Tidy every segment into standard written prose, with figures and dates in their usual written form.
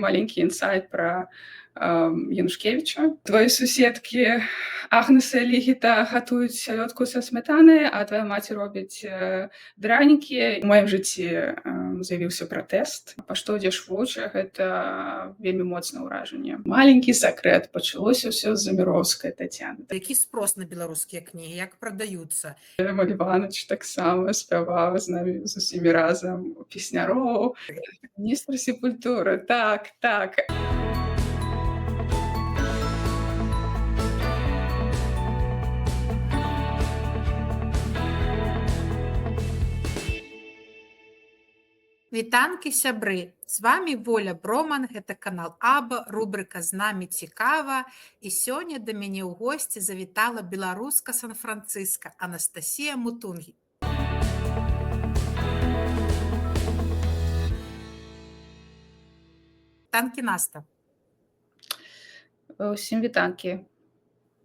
Маленький инсайт про Янушкевича. Твои суседкі Агнеса і Лігіта гатуюць сялёдку са смятанай, а твая маці робіць дранікі. У маім жыцці з'явіўся пратэст. Па што ідзеш вучы, гэта вельмі моцнае ўражанне. Маленькі сакрэт, пачалося ўсё з Заміровскай Тацяны. Які спрос на беларускія кнігі, як прадаюцца? Маліваныч таксама спяваў з намі з усімі разам песняроў. Міністр сепультуры, так. Вітанкі, сябры! З вами Воля Броман, гэта канал Аба, рубрыка «З намі цікава». І сёння да мяне ў госці завітала беларуска Сан-Францыска Анастасія Мутунгі. Вітанкі, Наста! Усім вітанкі.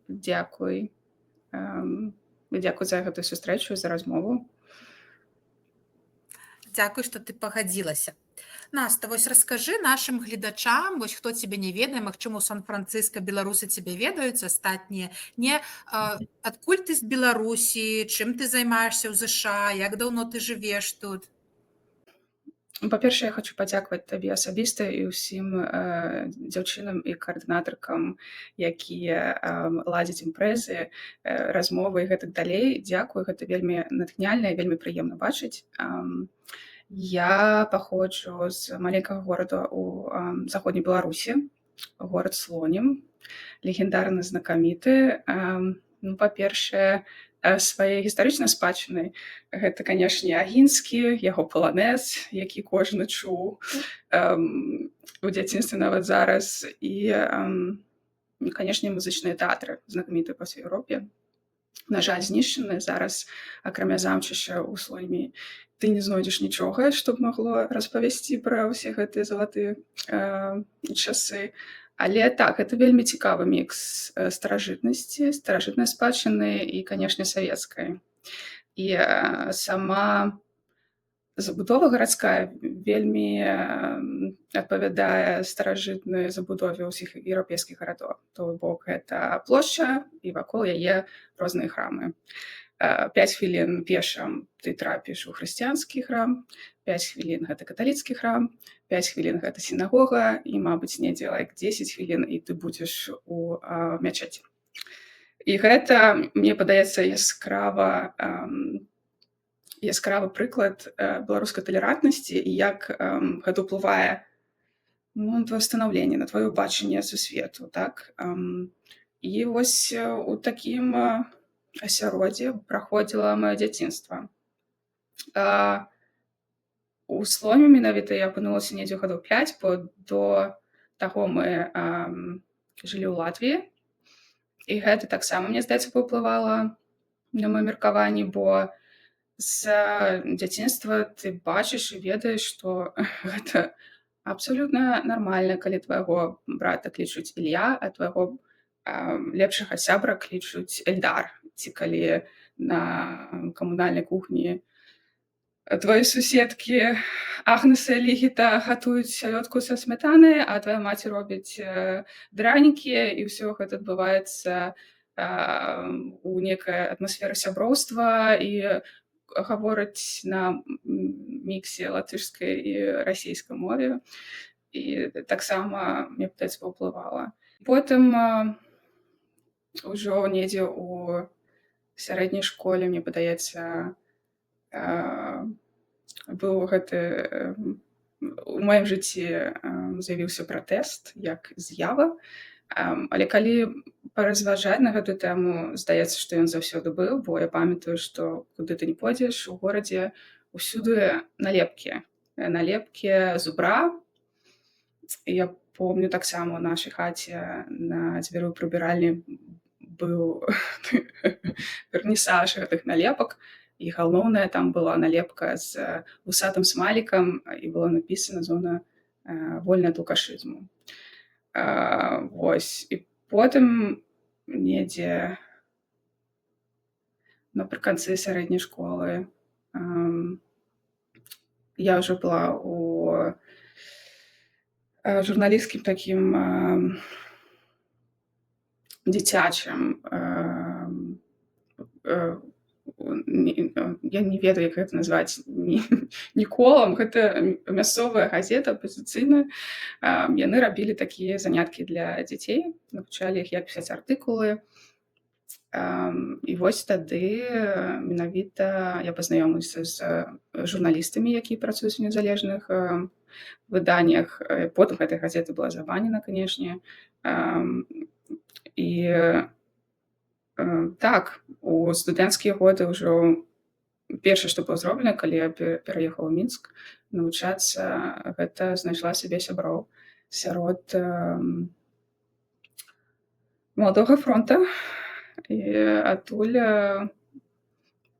Дзякуй. Дзякуй за гэтую сустрэчу, за размову. Дзякуй, што ты пагадзілася. Наста, вось раскажы нашым гледачам, вось хто цябе не ведае, магчыма, у Сан-Францыска беларусы цябе ведаюць, астатнія не. Адкуль ты з Беларусі, чым ты займаешся ў ЗША, як даўно ты жывеш тут? Па-першае, я хочу падзякаваць табе асабіста і ўсім дзяўчынам і каардынатаркам, якія ладзяць імпрэзы, размовы і гэтак далей. Дзякуй, гэта вельмі натхняльна і вельмі прыемна бачыць. Я паходжу з маленькага горада ў заходняй Беларусі, горад Слонім, легендарна знакаміты. Па-першае, сваёй гістарычнай спадчынай. Гэта, канешне, Агінскі, яго паланез, які кожны чуў у дзяцінстве нават зараз. І, канешне, музычныя тэатры, знакамітыя па ўсёй Еўропе. На жаль, знішчаны. Зараз, акрамя замчышча ў Слоніме, ты не знойдзеш нічога, што б магло распавесці пра ўсе гэтыя залатыя часы. Але так, гэта вельмі цікавы мікс старажытнай спадчыны і, канешне, савецкай. І сама забудова гарадская вельмі адпавядае старажытнай забудове ўсіх еўрапейскіх гарадоў. То бок, гэта плошча і вакол яе розныя храмы. 5 хвілін пешам ты трапіш у хрысціянскі храм, 5 хвілін гэта каталіцкі храм, 5 хвілін гэта сінагога і, мабыць, недзе 10 хвілін і ты будзеш у мячэці. І гэта, мне падаецца, яскравы прыклад беларускай талерантнасці і як гэта ўплывае на твоё станаўленне, на твоё бачанне сусвету. І вось у такім асяроддзі праходзіла маё дзяцінства. У Сломе менавіта я апынулася недзе гадоў 5, бо до таго мы жылі ў Латвіі. І гэта таксама, мне здаецца, паўплывала на маё меркаванне, бо з дзяцінства ты бачыш і ведаеш, што гэта абсалютна нармальна, калі твайго брата клічуць Ілья, а твайго лепшага сябра клічуць Эльдар. Ці калі на камунальнай кухні твои суседкі Агнеса і Лігіта гатуюць сялёдку са смятанай, а твая маці робіць дранікі, і ўсё гэта адбываецца у некай атмасферы сяброўства і гавораць на міксе латышскай і расійскай мове. І таксама, мне падаецца, паўплывала. Потым ужо недзе ў сярэдняй школе, мне падаецца, быў гэты... У маім жыцці з'явіўся пратэст як з'ява. Але калі паразважаць на гэту тэму, здаецца, што ён заўсёды быў, бо я памятаю, што куды ты не пойдзеш, у горадзе ўсюды налепкі. Налепкі зубра. Я помню таксама ў нашай хаце на дзвяру прыбіральні быў вернісаж гэтых налепак. І галоўная там была налепка з вусатым смайлікам, і было напісана «Зона вольная ад лукашызму». Вось. І потым недзе напрыканцы сярэдняй школы я ўжо была журналісцкім такім дзіцячым я не ведаю, як гэта назваць, не колам, гэта мясцовая газета апазіцыйная. Яны рабілі такія заняткі для дзяцей, навучалі іх, як пісаць артыкулы. І вось тады менавіта я пазнаёмілася з журналістамі, якія працуюць у незалежных выданнях. Потым гэтая газета была забанена, канешне. І так, у студэнцкія годы ўжо першае, што было зроблена, калі я пераехала ў Мінск навучацца, гэта знайшла сябе сяброў сярод маладога фронта. І адтуль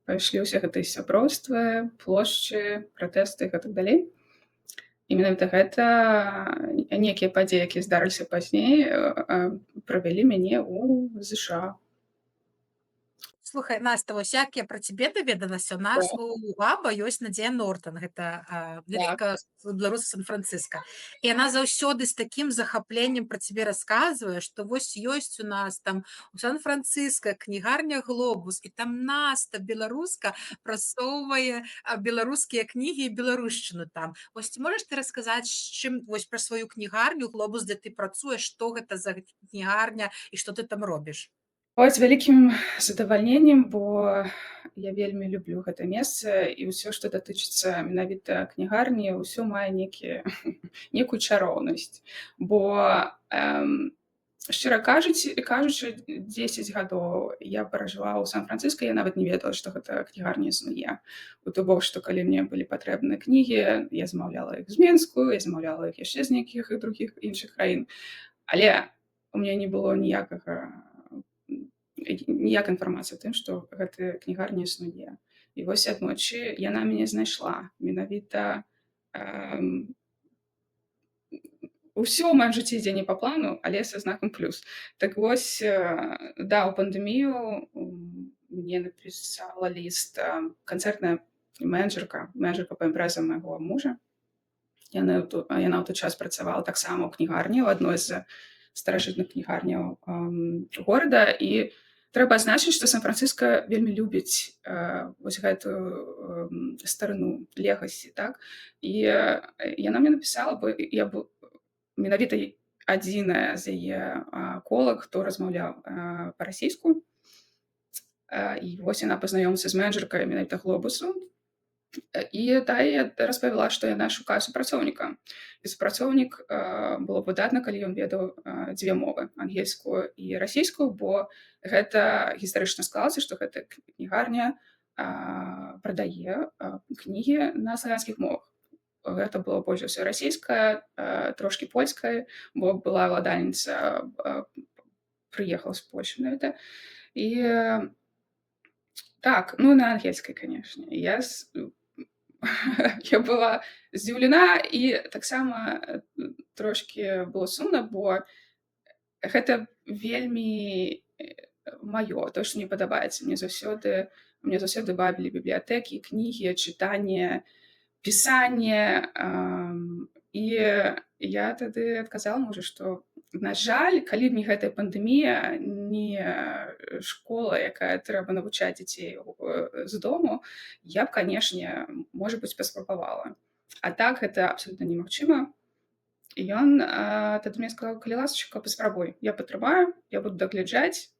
пайшлі ўсе гэтыя сяброўствы, плошчы, пратэсты і гэтак далей. І менавіта гэта нейкія падзеі, якія здарыліся пазней, правялі мяне ў ЗША. Слухай, Наста, вось як я пра цябе даведалася, у нас у АБА ёсць Надзея Нортан, гэта вялікая беларуса Сан-Францыска. І яна заўсёды з такім захапленнем пра цябе расказвае, што вось ёсць у нас там у Сан-Францыска кнігарня «Глобус», і там Наста, беларуска, прасоўвае беларускія кнігі і беларушчыну там. Вось ці можаш ты расказаць, чым вось пра сваю кнігарню «Глобус», дзе ты працуеш, што гэта за кнігарня і што ты там робіш? Ой, з вялікім задавальненнем, бо я вельмі люблю гэта месца, і ўсё, што датычыцца менавіта кнігарні, ўсё мае некую чароўнасць. Бо шчыра кажучы, 10 гадоў я пражыла ў Сан-Францыска, я нават не ведала, што гэта кнігарня існуе. У то бок, што калі мне былі патрэбныя кнігі, я замаўляла іх з Менску, я замаўляла іх яшчэ з нейкіх другіх іншых краін. Але у мяне не было ніякай інфармацыі аб тым, што гэтая кнігарня існуе. І вось аднойчы яна мяне знайшла. Менавіта ўсё ў маім жыцці ідзе не па плану, але са знакам плюс. Так вось, да, ў пандэмію мне напісала ліст канцэртная менеджерка па імпрэзам майго мужа. Яна ў той час працавала таксама ў кнігарні, у адной з старажытных кнігарняў горада. І трэба адзначыць, што Сан-Францыска вельмі любіць вось гэтую старыну, легасі, так? І яна мне напісала, бо я менавіта адзіная з яе колак, хто размаўляў па-расійску. І вось яна пазнаёмілася з менеджеркай менавіта «Глобусу». І тая распавяла, што яна шукае супрацоўніка. І супрацоўнік было выдатна, калі ён ведаў дзве мовы, ангельскую і расійскую, бо гэта гістарычна склалася, што гэта кнігарня прадае кнігі на славянскіх мовах. Гэта было больш за ўсё расійская, трошкі польская, бо была ўладальніца, прыехала з Польшы менавіта. І так, ну на ангельскай, канешне. Я была здзіўлена, і таксама трошкі было сумна, бо гэта вельмі маё, то, што мне падабаецца. Мне заўсёды бавілі бібліятэкі, кнігі, чытанне, пісанне. І я тады адказала мужу, што, на жаль, калі б не гэтая пандэмія, не школа, якая трэба навучаць дзяцей з дому, я б, канешне, можа быць, паспрабавала. А так гэта абсалютна немагчыма. І ён тады мне сказаў: калі ласачка, паспрабуй, я патрымаю, я буду дагляджаць.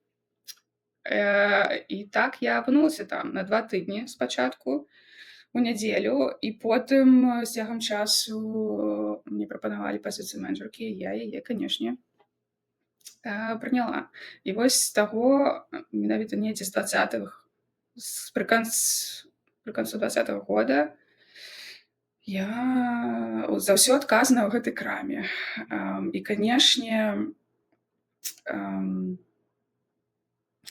І так я апынулася там на 2 тыдні спачатку, у нядзелю, і потым з цягам часу мне прапанавалі пазіцыю менеджеркі, і я яе, канешне, прыняла. І вось з таго, менавіта недзе з 20-х, пры канцу 20-го года, я за ўсё адказна ў гэтай краме. І, канешне,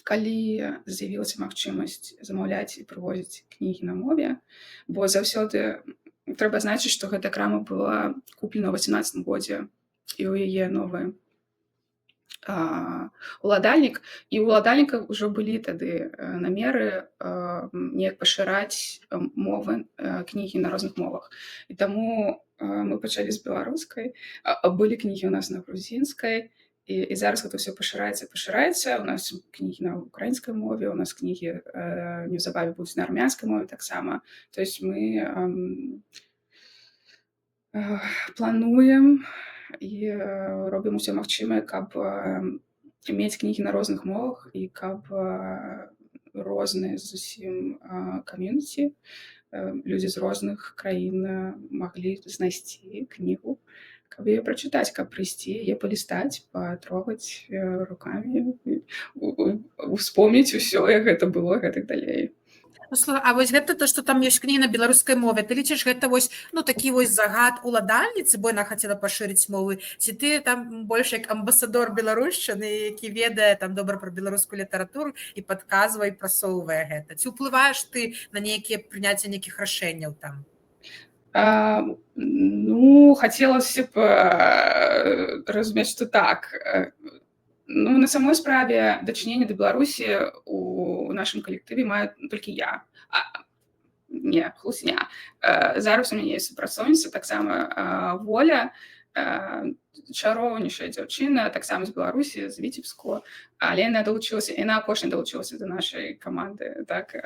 калі з'явілася магчымасць замаўляць і прывозіць кнігі на мове, бо заўсёды трэба значыць, што гэта крама была куплена ў 18 годзе, і ў яе новы уладальнік, і ў уладальніка ўжо былі тады намеры неяк пашыраць мовы кнігі на розных мовах. І таму мы пачалі з беларускай, былі кнігі ў нас на грузінскай, і зараз гэта ўсё пашыраецца. У нас кнігі на украінскай мове, у нас кнігі неўзабаве будуць на армянскай мове таксама. То есть мы плануем і робім усё магчымае, каб мець кнігі на розных мовах і каб розныя зусім камьюніці, людзі з розных краін маглі знайсці кнігу, каб яе прачытаць, каб прыйсці, яе палістаць, патрогаць рукамі, успомніць усё, як гэта было, гэтак далей. А вось гэта то, што там ёсць кнігі на беларускай мове, ты лічыш гэта вось такі вось загад уладальніцы, бо яна хацела пашырыць мовы, ці ты там больш як амбасадор беларушчыны, які ведае там добра пра беларускую літаратуру і падказвае, прасоўвае гэта? Ці ўплываеш ты на нейкія прыняцце нейкіх рашэнняў там? Ну, хацелася б разумець, што так. Ну, на самой справе дачыненне да Беларусі у нашым калектыве маю толькі я. Не, хлусня. Зараз у мяне ёсць супрацоўніца, таксама Воля, чароўнейшая дзяўчына, таксама з Беларусі, з Віцебску, але яна апошняя далучылася да нашай каманды. Так,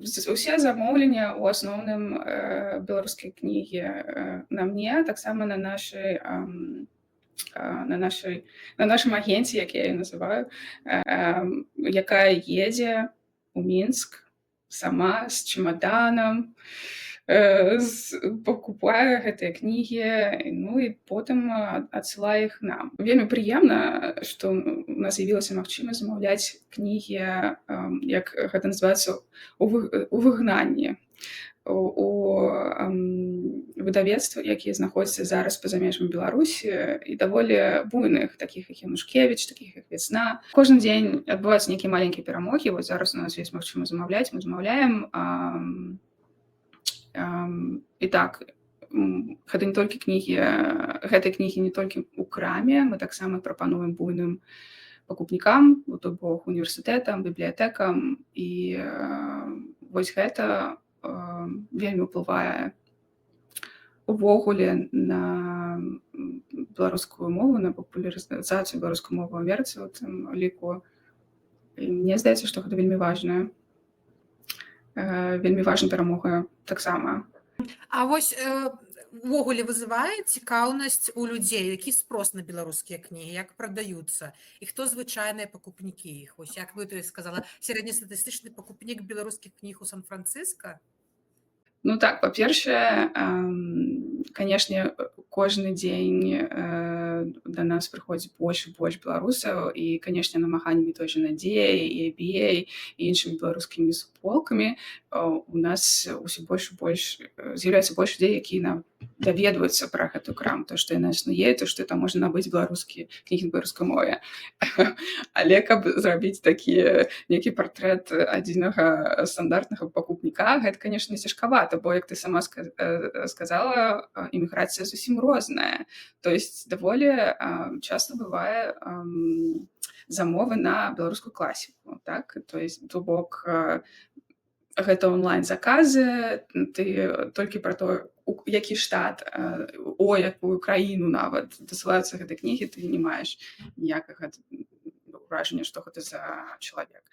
усе замоўлення ў асноўным беларускай кнігі на мне, таксама на нашым агенце, як я яе называю, якая едзе ў Мінск сама з чемаданам, пакупае гэтыя кнігі, ну і потым адсылае іх нам. Вельмі прыемна, што у нас з'явілася магчымасць замаўляць кнігі, як гэта называецца, у выгнанні, у выдавецтвах, якія знаходзяцца зараз па-за межамі Беларусі, і даволі буйных, такіх як Янушкевіч, такіх як Вясна. Кожны дзень адбываюцца нейкія маленькія перамогі. Вось зараз у нас ёсць магчымасць замаўляць, мы замаўляем. І так, гэтыя кнігі не толькі ў краме, мы таксама прапануем буйным пакупнікам, то бок універсітэтам, бібліятэкам, і вось гэта вельмі ўплывае увогуле на беларускую мову, на папулярызацыю беларускай мовы ў Амерыцы у тым ліку. І мне здаецца, што гэта вельмі важная перамога таксама. А вось увогуле вызывае цікаўнасць у людзей, які спрос на беларускія кнігі, як прадаюцца, і хто звычайныя пакупнікі іх? Вось як вы сказала, сярэднестатыстычны пакупнік беларускіх кніг у Сан-Францыска? Ну так, па-першае, канешне, кожны дзень да нас прыходзіць больш і больш беларусаў, і, канешне, намаганнямі той жа Надзеі, і ABA, і іншымі беларускімі суполкамі у нас ўсё больш і больш з'яўляецца больш людзей, якія даведваюцца пра гэту краму, то, што яна існуе, то, што там можна набыць беларускія кнігі на беларускай мове. Але каб зрабіць такі нейкі партрэт адзінага стандартнага пакупніка, гэта, канешне, цяжкавата, бо, як ты сама сказала, іміграцыя зусім розная. То есть даволі часта бывае замовы на беларускую класіку. Так? То есть, то бок, гэта онлайн-заказы, ты толькі пра то, які штат, якую краіну нават дасылаюцца гэтыя кнігі, ты не маеш ніякага ўражання, што гэта за чалавек.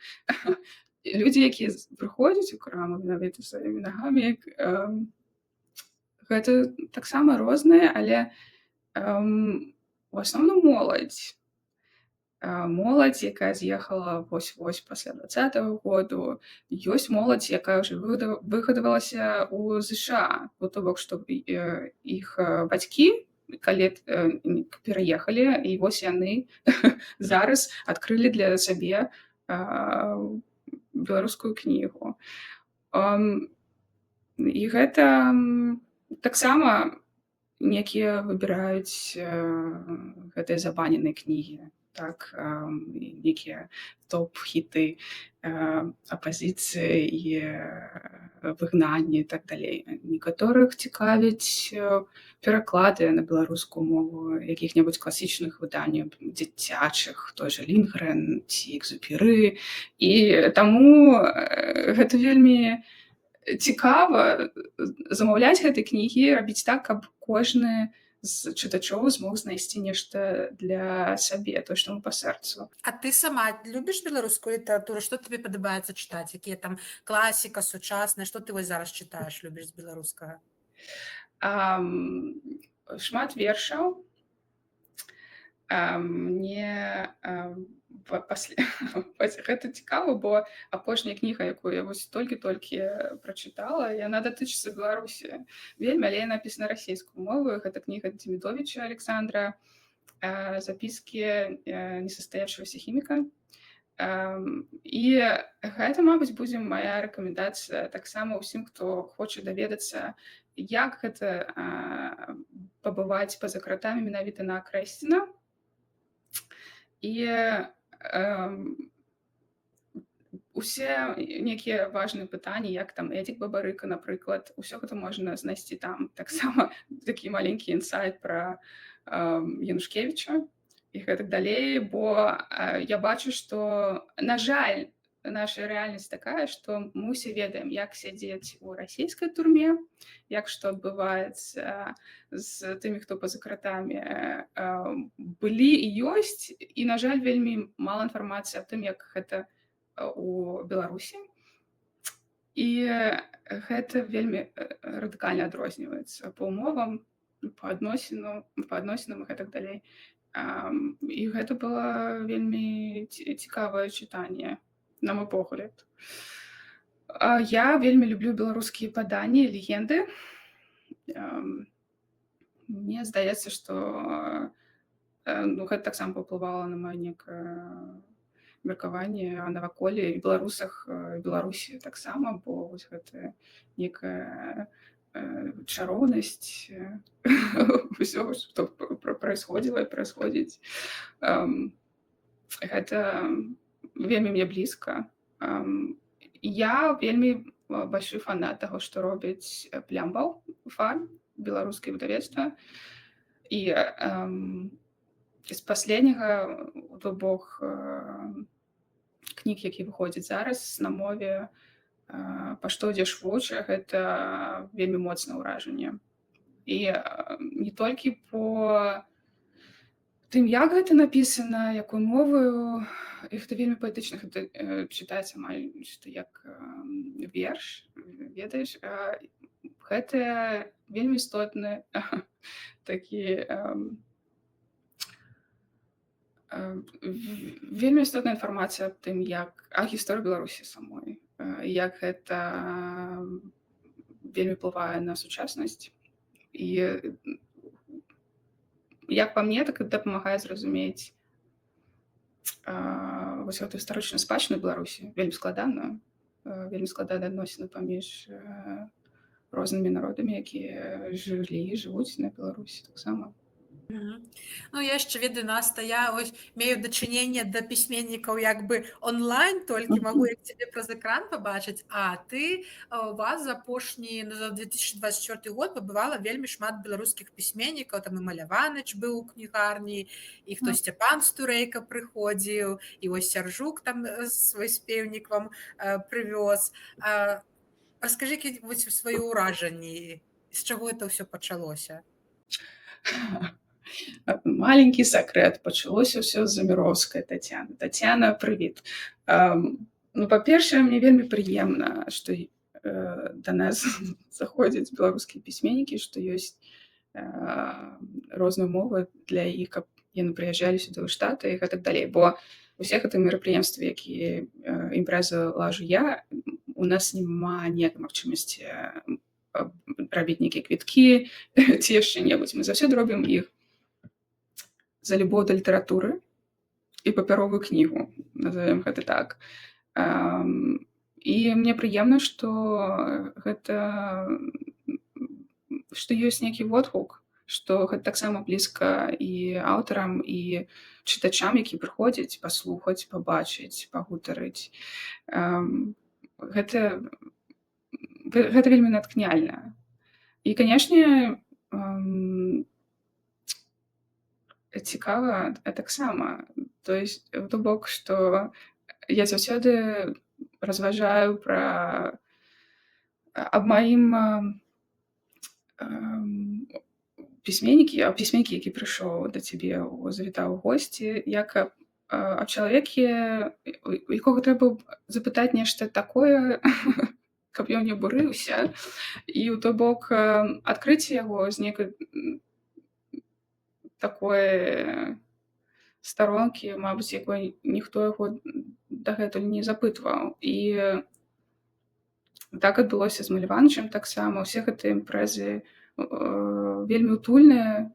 Людзі, якія прыходзяць у краму менавіта сваімі нагамі, гэта таксама розныя, але у асноўным моладзь. Моладзь, якая з'ехала вось пасля 20-го году, ёсць моладзь, якая ўжо выгадавалася ў ЗША, то бок, што іх бацькі пераехалі, і вось яны зараз адкрылі для сябе беларускую кнігу. І гэта таксама некія выбіраюць гэтыя забаненыя кнігі. так, нейкія топ-хіты апазіцыі і выгнанні і так далей. Некаторых цікавяць пераклады на беларускую мову якіх-небудзь класічных выданняў дзіцячых, той жа Лінгрэн ці Экзюперы. І таму гэта вельмі цікава замаўляць гэтай кнігі, рабіць так, каб кожны з чытачоў змог знайсці нешта для сабе, тое, што яму па сэрцу. А ты сама любіш беларускую літаратуру? Што табе падабаецца чытаць? Якія там класіка, сучасная? Што ты вось зараз чытаеш, любіш з беларускага? Шмат вершаў. Мне гэта цікава, бо апошняя кніга, якую я вось толькі-толькі прачытала, яна датычыцца Беларусі вельмі, але яна напісана расійскую моваю. Гэта кніга Дзімідовіча Александра «Запіскі несостоявшегося хіміка». І гэта, мабыць, будзе мая рэкамендацыя таксама ўсім, хто хоча даведацца, як гэта пабываць па-за кратамі менавіта на Крэсціна. І усе нейкія важныя пытанні, як там Эдзік Бабарыка, напрыклад, усё гэта можна знайсці там. Таксама такі маленькі інсайт пра Янушкевіча і гэтак далей, бо я бачу, што, на жаль, наша рэальнасць такая, што мы ўсе ведаем, як сядзець у расійскай турме, як што адбываецца з тымі, хто па-за кратамі былі і ёсць, і, на жаль, вельмі мала інфармацыі аб тым, як гэта у Беларусі. І гэта вельмі радыкальна адрозніваецца па ўмовам, па адносінам і гэтак далей. І гэта было вельмі цікавае чытанне, на мой погляд. Я вельмі люблю беларускія паданні, легенды. Мне здаецца, што гэта таксама паўплывала на маё некае меркаванне о наваколлі і беларусах, Беларусі таксама, бо вось гэта некая чароўнасць усёго, што праисходзіла і праисходзіць. Гэта вельмі мне блізка. Я вельмі большой фанат таго, што робіць Плямбаў, беларускае выдавецтва. І з паследняга у двух кніг, які выходзяць зараз на мове, «Па што ідзеш вуча», гэта вельмі моцнае ўражанне. І не толькі по тым, як гэта напісана, якой моваю, і гэта вельмі паэтычна, гэта чытаецца амаль што як верш, ведаеш. Гэта вельмі істотны такі вельмі істотная інфармацыя аб тым, як гісторыя Беларусі самой, як гэта вельмі ўплывае на сучаснасць. І як па мне, так дапамагае зразумець вось гэту гістарычную спадчыну Беларусі. Вельмі складана адносіны паміж рознымі народамі, якія жылі і жывуць на Беларусі таксама. Ну, я яшчэ ведаю, Наста, я мею дачыненне да пісьменнікаў як бы онлайн, толькі магу як цябе праз экран пабачыць, а ты у вас за апошні, за 2024 год пабывала вельмі шмат беларускіх пісьменнікаў, там і Маляваныч быў у кнігарні, і хто Сцяпан Стурэйка прыходзіў, і вось Сяржук там свой спеўнік вам прывёз. Раскажы вось свае ўражанні, з чаго это ўсё пачалося? Маленькі сакрэт. Пачалося ўсё з Заміровскай Тацяны. Тацяна, прывіт. Па-першае, мне вельмі прыемна, што да нас заходзяць беларускія пісьменнікі, што ёсць розныя мовы для іх, каб яны прыязджалі сюды ў Штаты і гэтак далей. Бо усе гэтыя мерапрыемствы, якія імпрэзы лажу я, у нас няма ніякай магчымасці рабіць нейкія квіткі ці яшчэ небудзь. Мы заўсёды робім іх за любоў да літаратуры і папяровую кнігу, назовем гэта так. І мне прыемна, што ёсць нейкі водгук, што гэта таксама блізка і аўтарам, і чытачам, які прыходзяць паслухаць, пабачыць, пагутарыць. Гэта гэта вельмі натхняльна. І, канешне, цікава таксама. То бок, што я заўсёды разважаю аб маім пісьменнікі, які прыйшоў да цябе, завітаў у госці, як аб чалавеке, у якога трэба запытаць нешта такое, каб ён не абурыўся, і ў той бок адкрыць яго з нейкай такой старонкі, мабыць, якой ніхто яго дагэтуль не запытваў. І так адбылося з Маляванычам таксама. Усе гэтыя імпрэзы вельмі утульныя,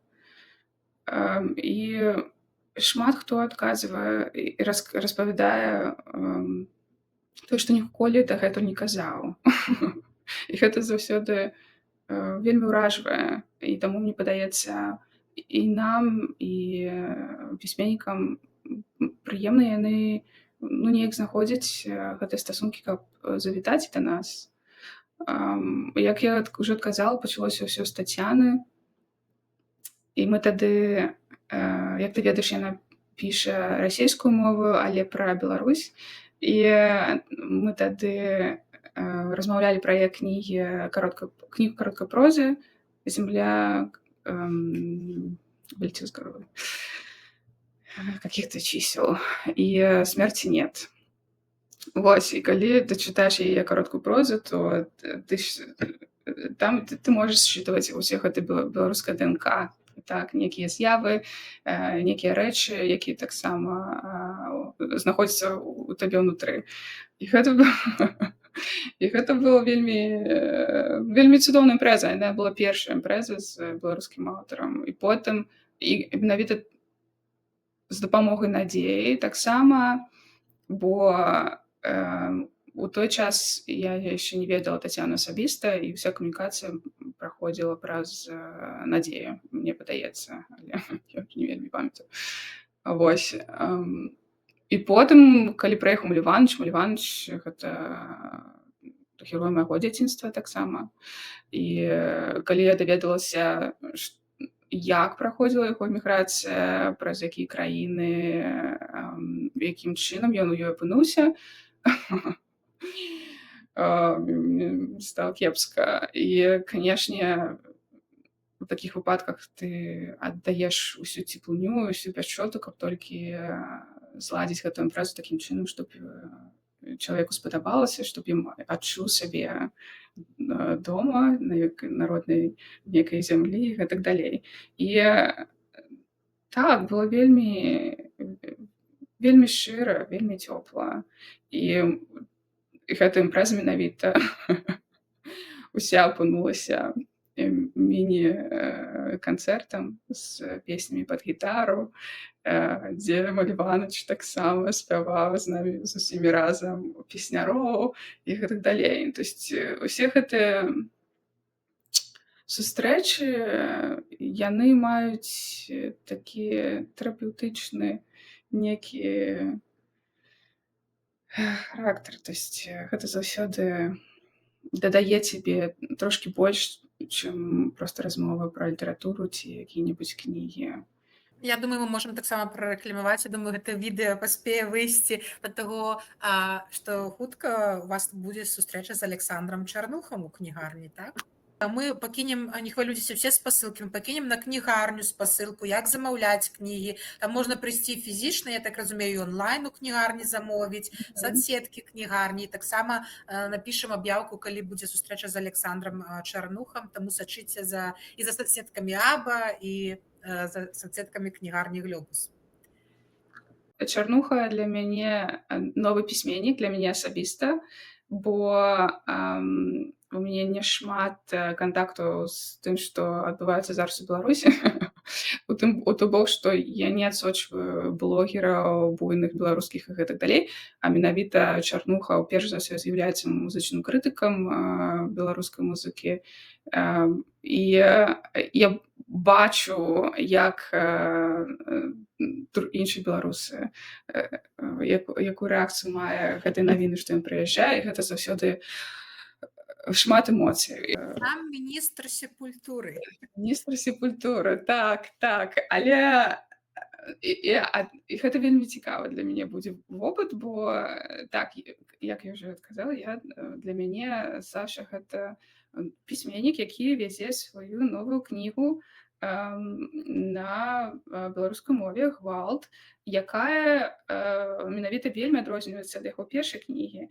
і шмат хто адказвае і распавядае тое, што ніколі дагэтуль не казаў. І гэта заўсёды вельмі ўражвае. І таму мне падаецца, і нам, і пісьменнікам прыемна яны неяк знаходзяць гэтыя стасункі, каб завітаць да нас. Як я ўжо адказала, пачалося ўсё з Тацяны. І мы тады, як ты ведаеш, яна піша расейскую мову, але пра Беларусь. І мы тады размаўлялі пра яе кнігу кароткай прозы «Земля каких-то чисел» і «Смерти нет». Вось, і калі ты чытаеш яе кароткую прозу, то ты можаш считываць усе гэты беларускае ДНК. Так, нейкія з'явы, нейкія рэчы, якія таксама знаходзяцца ў табе ўнутры. І гэта было вельмі цудоўная імпрэза. Яна была першая імпрэза з беларускім аўтарам. І потым, і менавіта з дапамогай Надзеі таксама, бо у той час я яшчэ не ведала Тацяну асабіста, і ўся камунікацыя праходзіла праз Надзею, мне падаецца, але я не вельмі памятаю. Вось. І потым, калі прыехаў Маляваныч, гэта герой майго дзяцінства таксама. І калі я даведалася, як праходзіла яго эміграцыя, праз якія краіны, якім чынам ён у ёй апынуўся, стала кепска. І, канешне, у такіх выпадках ты аддаеш усю цеплыню, усю пяшчоту, каб толькі зладзіць гэтую імпрэзу такім чынам, чтоб чалавеку спадабалася, чтоб ён адчуў сябе дома, на роднай нейкай зямлі і гэтак далей. І так, было вельмі шчыра, вельмі цёпла. І гэта імпрэза менавіта уся апынулася міні-канцэртам з песнямі пад гітару, дзе Маляваныч таксама спяваў з намі з усімі разам песняроў і гэтак далей. То есть усе гэтыя сустрэчы, яны маюць такі тэрапеўтычны некі характар. То есть гэта заўсёды дадае цябе трошкі больш, чым проста размова пра літаратуру ці якія-небудзь кнігі. Я думаю, мы можам таксама прарэкламаваць. Я думаю, гэта відэа паспее выйсці да таго, што хутка у вас будзе сустрэча з Александром Чарнухам у кнігарні, так? Мы пакінем, не хвалюйцеся, усе спасылкі, мы пакінем на кнігарню спасылку, як замаўляць кнігі. Там можна прыйсці фізічна, я так разумею, онлайн у кнігарні замовіць, соцсеткі кнігарні. Таксама напішам аб'яўку, калі будзе сустрэча з Александром Чарнухам, таму сачыце і за соцсеткамі Аба, і за соцсеткамі кнігарні Глобус. Чарнуха для мяне новы пісьменнік, для мяне асабіста, бо у мяне не шмат кантактаў з тым, што адбываецца зараз у Беларусі. У той бок, што я не адсочваю блогераў буйных беларускіх і гэтак далей, а менавіта Чарнуха перш за ўсё з'яўляецца музычным крытыкам беларускай музыкі. І я бачу, як іншыя беларусы якую рэакцыю мае гэтай навіны, што ён прыязджае, і гэта заўсёды шмат эмоцый. Сам міністр сепультуры. Міністр сепультуры, так, так, але гэта вельмі цікава для мяне будзе вопыт, бо так, як я ўжо адказала, для мяне Саша гэта пісьменнік, які вязе сваю новую кнігу на беларускай мове «Гвалт», якая менавіта вельмі адрозніваецца ад яго першай кнігі.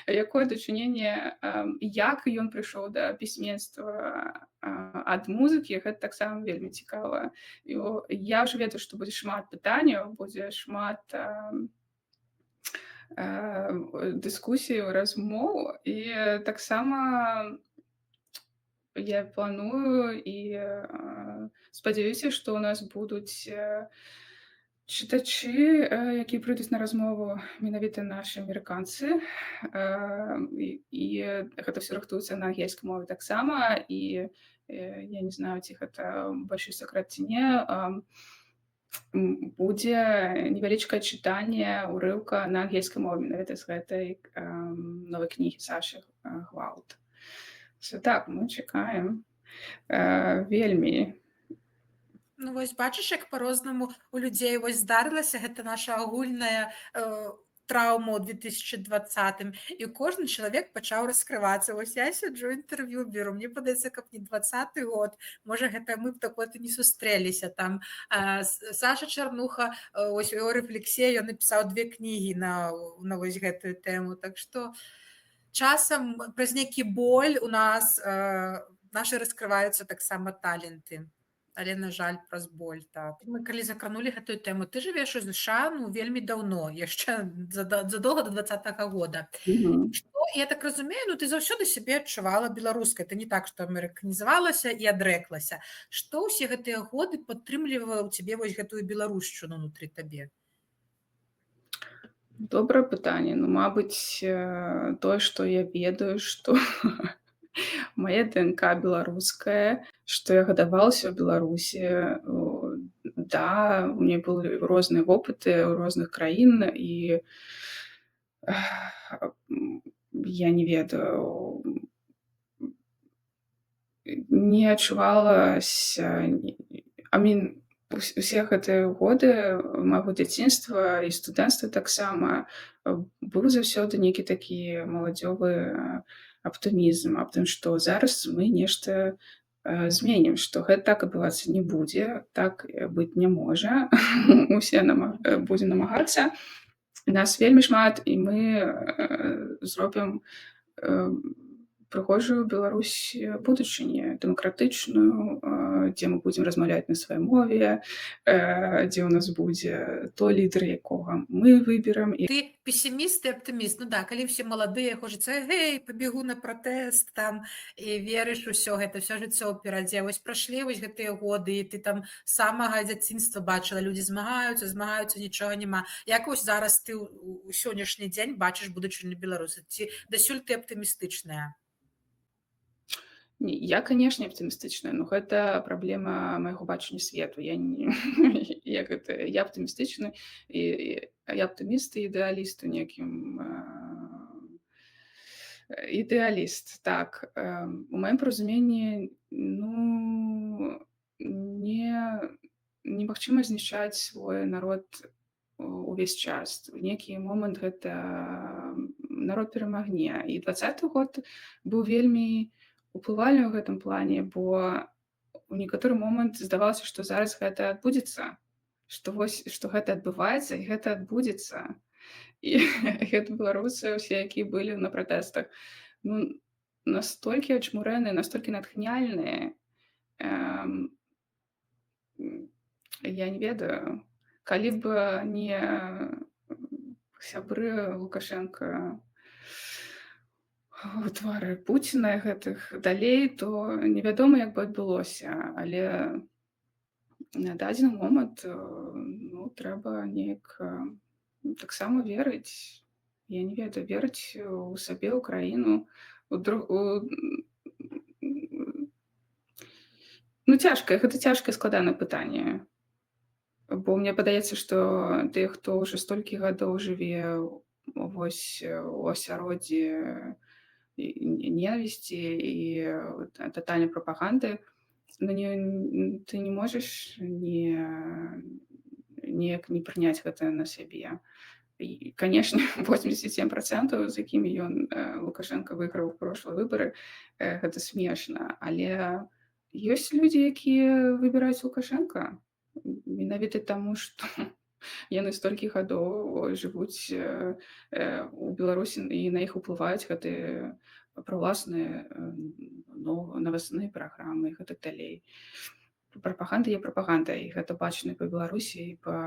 Якое дачыненне, як ён прыйшоў да пісьменства ад музыкі, гэта таксама вельмі цікава. Я ўжо ведаю, што будзе шмат пытанняў, будзе шмат дыскусій, размоў, і таксама я планую і спадзяюся, што ў нас будуць чытачы, якія прыйдуць на размову, менавіта нашы амерыканцы. І гэта ўсё рыхтуецца на ангельскай мове таксама, і я не знаю, ці гэта большы сакрэт ці не, будзе невялічкае чытанне ўрыўка на ангельскай мове менавіта з гэтай новай кнігі Сашы «Гвалт». Так, мы чакаем вельмі. Ну вось бачыш, як па-рознаму у людзей вось здарылася гэта наша агульная траўма ў 2020, і кожны чалавек пачаў раскрывацца. Вось я сяджу, інтэрв'ю беру, мне падаецца, каб не 20-й год, можа гэта мы б такое не сустрэліся. Там Саша Чарнуха, ось у яго рэфлексіі ён напісаў 2 кнігі на вось гэтую тэму. Так што часам праз нейкі боль у нас нашы раскрываюцца таксама таленты. Але, на жаль, праз боль, так. Мы калі закранулі гэтую тэму, ты жывеш у ЗША, ну, вельмі даўно, яшчэ задоўга да 20-го года. Што, я так разумею, ну, ты заўсёды сябе адчувала беларускай. Ты не так, што амерыканізавалася і адрэклася. Што ўсе гэтыя годы падтрымлівала ў цябе вось гэтую беларушчыну ўнутры табе? Добрае пытанне. Ну, мабыць, тое, што я ведаю, што мая ДНК беларуская, што я гадавалася ў Беларусі. Да, у мяне былі розныя вопыты ў розных краін, і я не ведаю, не адчувалася, усе гэтыя годы майго дзяцінства і студэнцтва таксама быў заўсёды нейкі такі маладзёвы аптымізм аб тым, што зараз мы нешта зменім, што гэта так адбывацца не будзе, так быць не можа. Усе будзем намагацца. Нас вельмі шмат, і мы зробім прыгожую Беларусь будучыні, дэмакратычную, дзе мы будзем размаўляць на сваёй мове, дзе ў нас будзе той лідар, якога мы выберам. Ты песіміст і аптыміст. Ну да, калі ўсе маладыя, хочацца, гэй, пабегу на пратэст, там, і верыш усё гэта, ўсё жыццё перадзе. Вось прашлі вось гэтыя годы, і ты там з самага дзяцінства бачыла, людзі змагаюцца, нічога няма. Як вось зараз ты ў сённяшні дзень бачыш будучыню Беларусі? Ці дасюль ты аптымістычная? Я, канешне, аптымістычная, но гэта праблема майго бачання свету. Я аптымістычны, і я аптыміст і ідэаліст у нейкім ідэаліст. Так, у маім разуменні, ну, немагчыма знішчаць свой народ увесь час. У нейкі момант гэта народ перамагне. І 20-й год быў вельмі уплывальны ў гэтым плане, бо у некаторы момант здавалася, што зараз гэта адбудзецца, што гэта адбываецца, і гэта адбудзецца. І гэта беларусы ўсе, якія былі на пратэстах, ну, настолькі ачмурэныя, настолькі натхняльныя. Я не ведаю, калі б не сябры Лукашенка у твары Пуціна гэтых далей, то невядома, як бы адбылося. Але на дадзены момант, ну, трэба неяк таксама верыць. Я не ведаю, верыць у сабе, ў краіну, Ну, цяжкае, гэта цяжкае складанае пытанне. Бо мне падаецца, што тыя, хто ўжо столькі гадоў жыве вось у асяроддзі ненавісці і татальнай прапаганды, ну, ты не можаш неяк не прыняць гэта на сябе. І, канешне, 87%, з якімі Лукашенко выйграў прошлыя выбары, гэта смешна. Але ёсць людзі, якія выбіраюць Лукашенка менавіта таму, што яны столькі гадоў жывуць у Беларусі і на іх уплываюць гэтыя праўласныя навасныя праграмы і гэтак далей. Прапаганда є прапаганда, і гэта бачна і па Беларусі, і па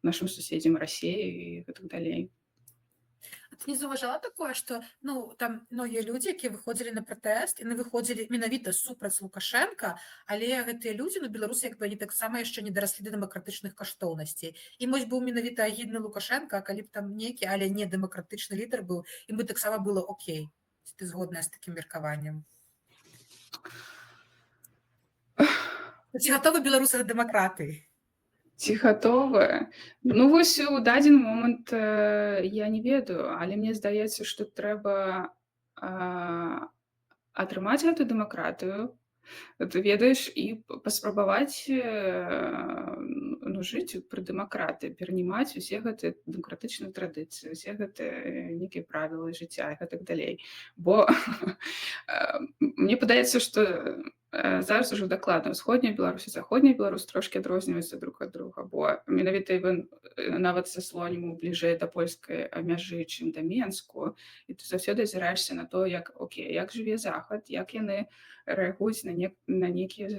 нашым суседзям Расіі і гэтак далей. А ты не заўважала такое, што ну там многія людзі, якія выходзілі на пратэст, яны выходзілі менавіта супраць Лукашенка, але гэтыя людзі на Беларусі як бы они таксама яшчэ не дараслі да дэмакратычных каштоўнасцей. Ім вось быў менавіта агідны Лукашенка, а калі б там нейкі, але не дэмакратычны лідар быў, ім бы таксама было окей. Ты згодная з такім меркаваннем? Ці гатовы беларусы да дэмакратыі? Ці гатовыя? Ну вось у дадзены момант я не ведаю, але мне здаецца, што трэба атрымаць гэту дэмакратыю, ты ведаеш, і паспрабаваць жыць пры дэмакратыі, перанімаць усе гэтыя дэмакратычныя традыцыі, усе гэтыя нейкія правілы жыцця і гэтак далей. Бо мне падаецца, што зараз ужо дакладна ўсходняя Беларусь і заходняя Беларусь трошкі адрозніваюцца друг ад друга, бо менавіта нават са Слоніму бліжэй да польскай мяжы, чым да Менску, і ты заўсёды азіраешся на то, як жыве Захад, як яны рэагуюць на нейкія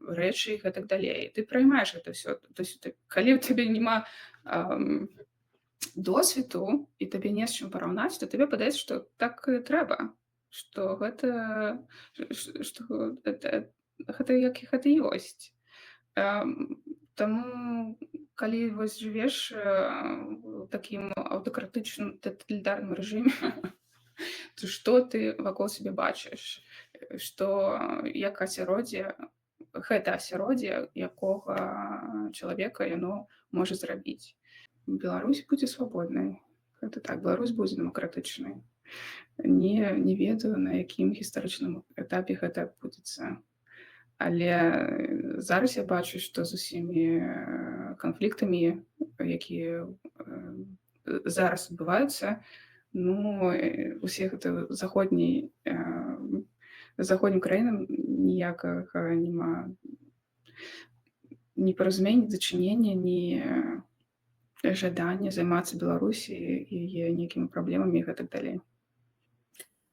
рэчы і гэтак далей. Ты праймаеш гэта ўсё. Калі ў цябе няма досведу і табе не з чым параўнаць, то табе падаецца, што так і трэба, што гэта як гэта ёсць. Таму калі вось жывеш у такім аўтакратычным таталітарным рэжыме, то што ты вакол сябе бачыш? Як асяроддзе, гэта асяроддзе, якога чалавека яно можа зрабіць. Беларусь будзе свабоднай. Гэта так, Беларусь будзе дэмакратычнай. Не ведаю, на якім гістарычным этапе гэта адбудзецца. Але зараз я бачу, што з усімі канфліктамі, якія зараз адбываюцца, усе гэта заходнім краінам ніякага няма ні паразумення, дачынення, ні жадання займацца Беларусі і яе нейкімі праблемамі і гэтак далей.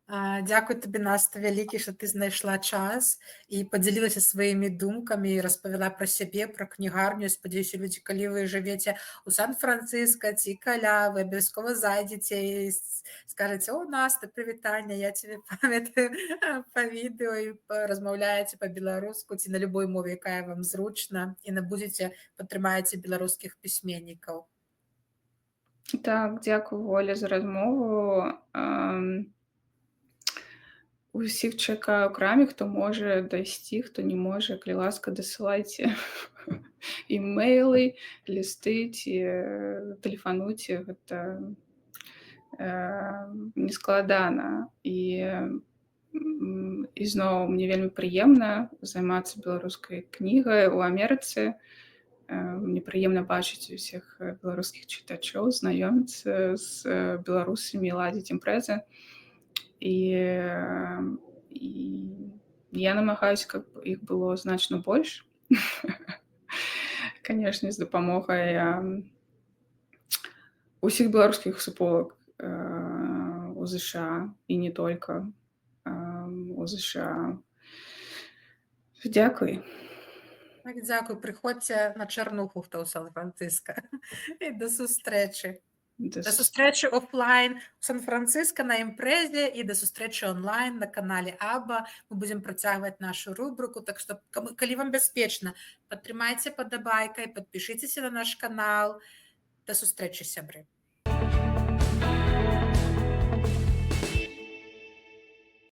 Дзякуй табе, Наста, вялікі, што ты знайшла час і падзялілася сваімі думкамі і распавяла пра сябе, пра кнігарню. Спадзяюся, людзі, калі вы жывеце ў Сан-Францыска ці каля, вы абавязкова зайдзеце і скажаце: «О, Наста, прывітанне, я цябе памятаю па відэо», і размаўляеце па-беларуску ці на любой мове, якая вам зручна, і набудзеце, падтрымаеце беларускіх пісьменнікаў. Так, дзякую, Оля, за размову. Усіх чакаю ў краме, хто можа дайсці, хто не можа, калі ласка, дасылайце імэйлы, лісты ці тэлефануйце, гэта нескладана. І зноў мне вельмі прыемна займацца беларускай кнігай у Амерыцы. Мне прыемна бачыць усіх беларускіх чытачоў, знаёміцца з беларусамі, ладзіць імпрэзы. І я намагаюся, каб іх было значна больш. Канешне, з дапамогай усіх беларускіх суполак у ЗША і не толькі у ЗША. Дзякуй. Так, дзякуй, прыходзьце на чарнуху, хто ў Сан-Францыска. І да сустрэчы. Да сустрэчы офлайн у Сан-Францыска на імпрэзе і да сустрэчы онлайн на канале Аба. Мы будзем працягваць нашу рубрыку, так што, калі вам бяспечна, падтрымайце падабайкай, падпішыцеся на наш канал. Да сустрэчы, сябры.